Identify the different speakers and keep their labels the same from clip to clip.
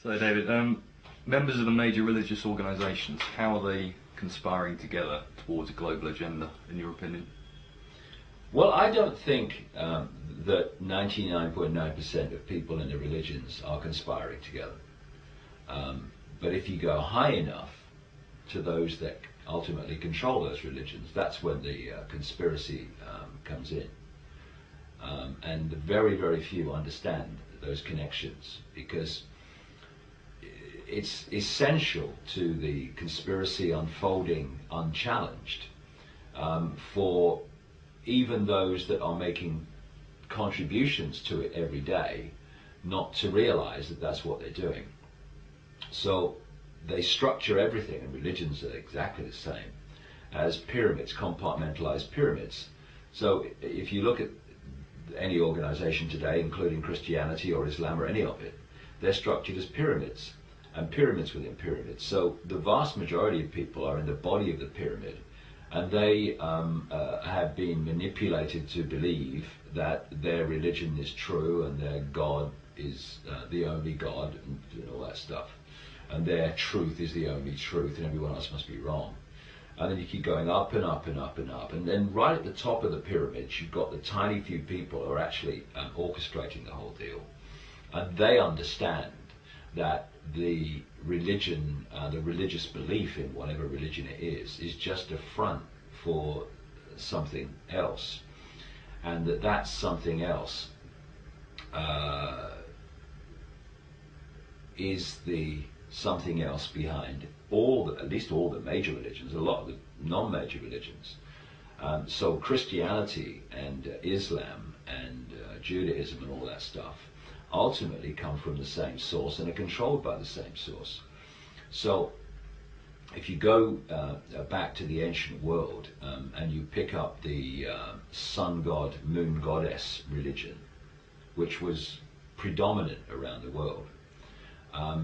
Speaker 1: So, David, members of the major religious organisations, how are they conspiring together towards a global agenda, in your opinion?
Speaker 2: Well, I don't think that 99.9% of people in the religions are conspiring together. But if you go high enough to those that ultimately control those religions, that's when the conspiracy comes in. And very, very few understand those connections, because it's essential to the conspiracy unfolding unchallenged for even those that are making contributions to it every day not to realize that that's what they're doing. So they structure everything, and religions are exactly the same, as pyramids, compartmentalized pyramids. So if you look at any organization today, including Christianity or Islam or any of it, they're structured as pyramids, and pyramids within pyramids. So the vast majority of people are in the body of the pyramid, and they have been manipulated to believe that their religion is true and their God is the only God, and all that stuff. And their truth is the only truth, and everyone else must be wrong. And then you keep going up and up and up and up. And then right at the top of the pyramid, you've got the tiny few people who are actually orchestrating the whole deal. And they understand that the religion, the religious belief in whatever religion it is just a front for something else. And that something else is the something else behind at least all the major religions, a lot of the non-major religions. So Christianity and Islam and Judaism and all that stuff ultimately come from the same source and are controlled by the same source. So if you go back to the ancient world and you pick up the sun god, moon goddess religion, which was predominant around the world,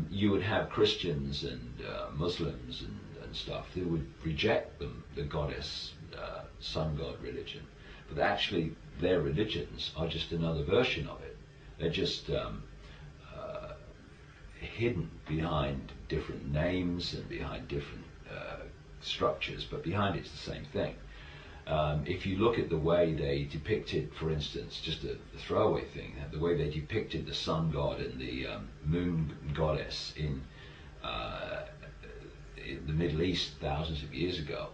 Speaker 2: you would have Christians and Muslims and stuff who would reject the goddess, sun god religion. But actually their religions are just another version of it. They're just hidden behind different names and behind different structures, but behind it's the same thing. If you look at the way they depicted, for instance, just a throwaway thing, the way they depicted the sun god and the moon goddess in the Middle East thousands of years ago,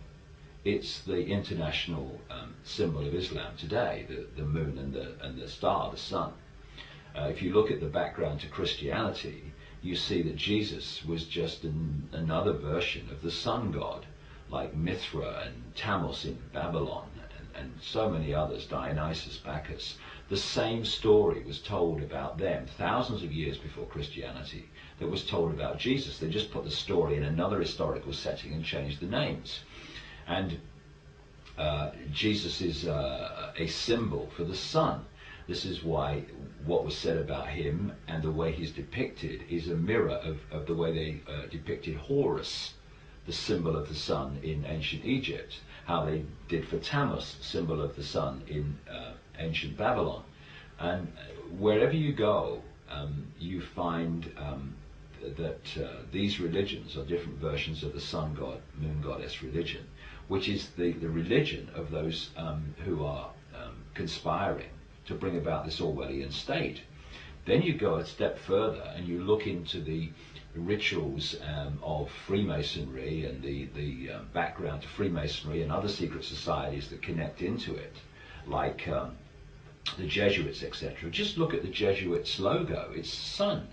Speaker 2: it's the international symbol of Islam today, the moon and the star, the sun. If you look at the background to Christianity, you see that Jesus was just another version of the sun god, like Mithra and Tammuz in Babylon, and so many others, Dionysus, Bacchus. The same story was told about them thousands of years before Christianity that was told about Jesus. They just put the story in another historical setting and changed the names. And Jesus is a symbol for the sun. This is why what was said about him and the way he's depicted is a mirror of the way they depicted Horus, the symbol of the sun in ancient Egypt, how they did for Tammuz, symbol of the sun in ancient Babylon. And wherever you go, you find that these religions are different versions of the sun god, moon goddess religion, which is the religion of those who are conspiring to bring about this Orwellian state. Then you go a step further and you look into the rituals of Freemasonry and the background to Freemasonry and other secret societies that connect into it, like the Jesuits, etc. Just look at the Jesuits' logo. It's the sun.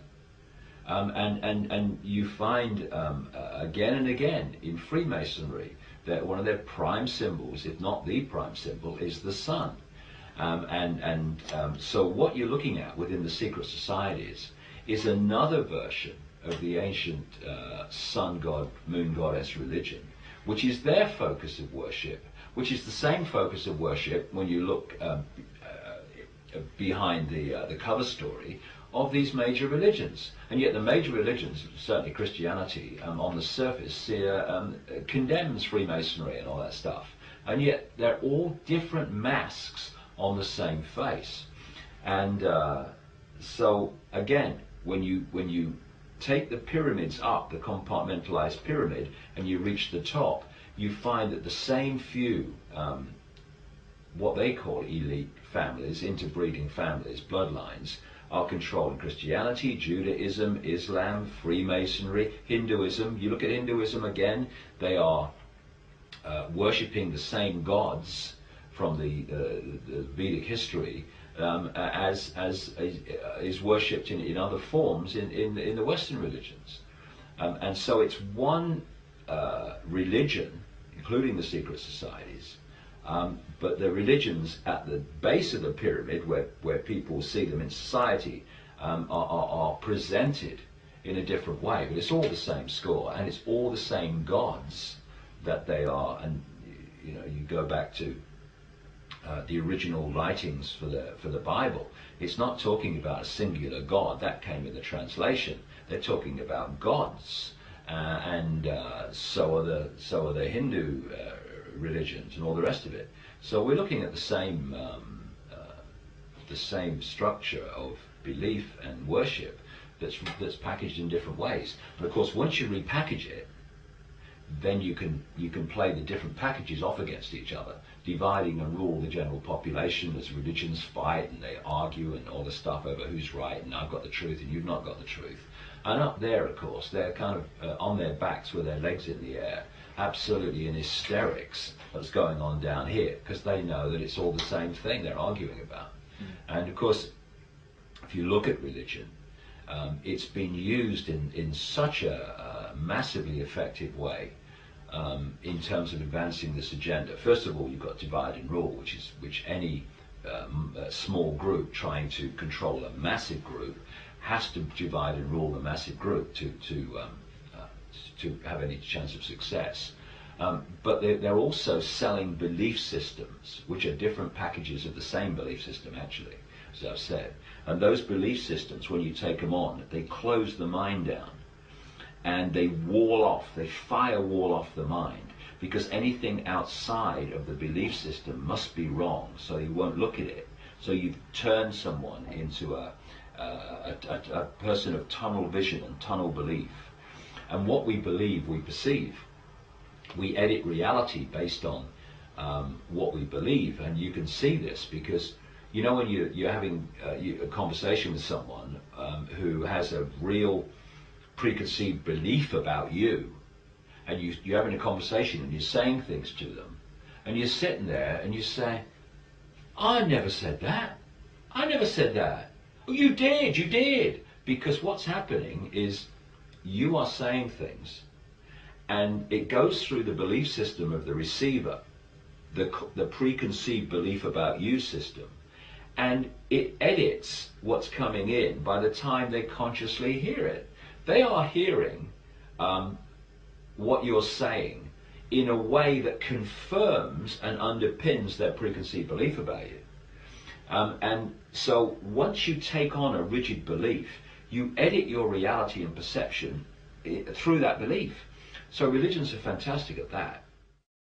Speaker 2: And you find again and again in Freemasonry that one of their prime symbols, if not the prime symbol, is the sun. So what you're looking at within the secret societies is another version of the ancient sun god, moon goddess religion, which is their focus of worship, which is the same focus of worship when you look behind the cover story of these major religions. And yet the major religions, certainly Christianity, on the surface condemns Freemasonry and all that stuff. And yet they're all different masks on the same face. And so again, when you take the pyramids up, the compartmentalized pyramid, and you reach the top, you find that the same few, what they call elite families, interbreeding families, bloodlines, are controlling Christianity, Judaism, Islam, Freemasonry, Hinduism. You look at Hinduism again, they are worshipping the same gods from the Vedic history as is worshipped in other forms in the Western religions. And so it's one religion, including the secret societies, but the religions at the base of the pyramid, where people see them in society, are presented in a different way. But it's all the same score, and it's all the same gods that they are. And you know, you go back to the original writings for the Bible. It's not talking about a singular God. That came in the translation. They're talking about gods, and so are the Hindu religions and all the rest of it. So we're looking at the same structure of belief and worship that's packaged in different ways. But of course, once you repackage it, then you can play the different packages off against each other, dividing and rule the general population as religions fight and they argue and all the stuff over who's right and I've got the truth and you've not got the truth. And up there, of course, they're kind of on their backs with their legs in the air, absolutely in hysterics that's going on down here, because they know that it's all the same thing they're arguing about. And of course, if you look at religion, it's been used in such a massively effective way in terms of advancing this agenda. First of all, you've got divide and rule, which any small group trying to control a massive group has to divide and rule the massive group to have any chance of success. But they're also selling belief systems, which are different packages of the same belief system, actually, as I've said. And those belief systems, when you take them on, they close the mind down. And they wall off, they firewall off the mind, because anything outside of the belief system must be wrong, so you won't look at it. So you've turned someone into a person of tunnel vision and tunnel belief. And what we believe, we perceive. We edit reality based on what we believe, and you can see this because, you know, when you're having a conversation with someone who has a real preconceived belief about you, and you're having a conversation and you're saying things to them, and you're sitting there and you say, I never said that. I never said that. Oh, you did. Because what's happening is you are saying things, and it goes through the belief system of the receiver, the preconceived belief about you system, and it edits what's coming in by the time they consciously hear it. They are hearing what you're saying in a way that confirms and underpins their preconceived belief about you. And so once you take on a rigid belief, you edit your reality and perception through that belief. So religions are fantastic at that.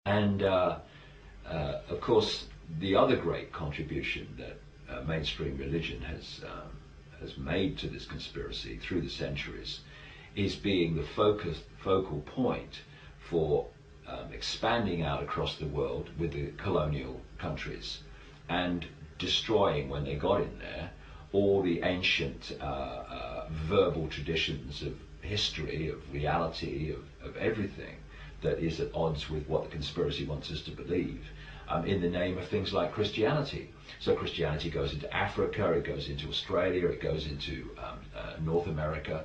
Speaker 2: And of course, the other great contribution that mainstream religion has made to this conspiracy through the centuries is being the focal point for expanding out across the world with the colonial countries and destroying, when they got in there, all the ancient verbal traditions of history, of reality, of everything that is at odds with what the conspiracy wants us to believe, in the name of things like Christianity. So Christianity goes into Africa, it goes into Australia, it goes into North America,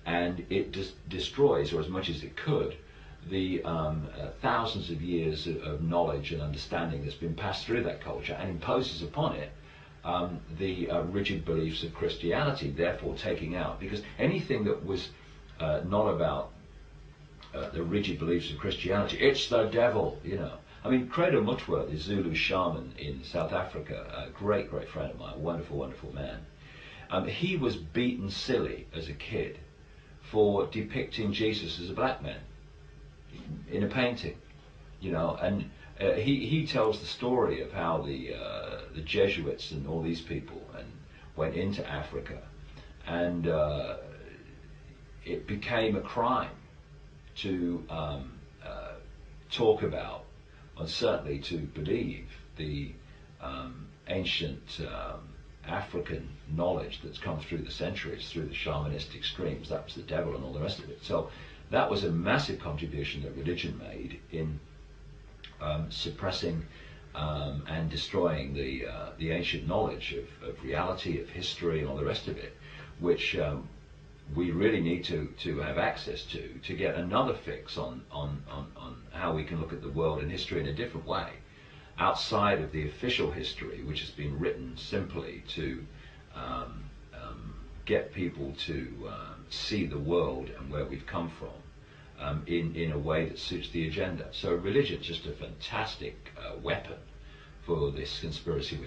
Speaker 2: and it destroys, or as much as it could, the thousands of years of knowledge and understanding that's been passed through that culture, and imposes upon it the rigid beliefs of Christianity, therefore taking out, because anything that was not about the rigid beliefs of Christianity, it's the devil, you know. I mean, Credo Mutwa, the Zulu shaman in South Africa, a great, great friend of mine, a wonderful, wonderful man, he was beaten silly as a kid for depicting Jesus as a black man in a painting, you know. And he tells the story of how the Jesuits and all these people went into Africa, and it became a crime to talk about, and certainly to believe, the ancient African knowledge that's come through the centuries, through the shamanistic streams. That was the devil and all the rest of it. So that was a massive contribution that religion made in suppressing and destroying the ancient knowledge of reality, of history, and all the rest of it, which we really need to have access to get another fix on how we can look at the world and history in a different way, outside of the official history, which has been written simply to get people to see the world and where we've come from in a way that suits the agenda. So religion's just a fantastic weapon for this conspiracy.